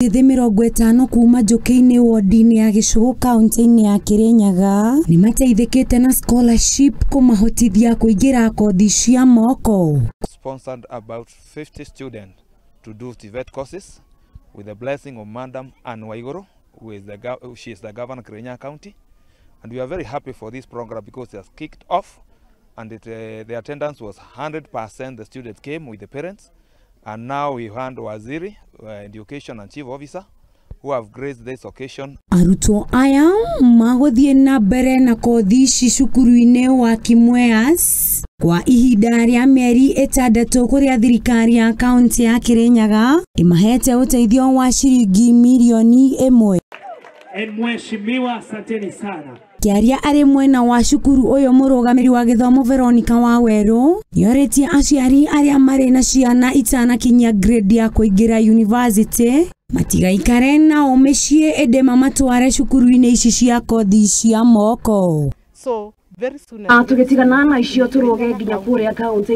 ethĩ 50 kuuma njuki-inĩ wardi-inĩ ya gichugu kaunti-inĩ ya Kirinyaga ni mateithĩkĩte na scholarship kumahotithia kuingira kothi cia moko. Sponsored about 50 students to do TVET courses with the blessing of Madam Ann Waiguru, she is the governor of Kirinyaga County, and we are very happy for this program because it has kicked off, and the attendance was 100%. The students came with the parents, and now we hand Waziri, Education and Chief Officer, who have graced this occasion. Arutwo aya magothie nambere na kothi ici cukuru-inĩ wa Kimweas kwa ihinda rĩa mĩeri 6 kuria thirikari ya kaunti ya Kirinyaga imahete uteithio wa ciringi milioni 1. Mheshimiwa, asanteni sana. Kiaria ari mwena wa cukuru uyo murugamiri wa Githomo Veronica Waweru nioretie aciari aria mari na ciana itanakinyia grade ya kuingira university matigaikare nao mĩciĩ ende mamatware cukuru-inĩ ici cia kothi cia moko. So very soon tugitigana na icio turoge nginya kuria kaunti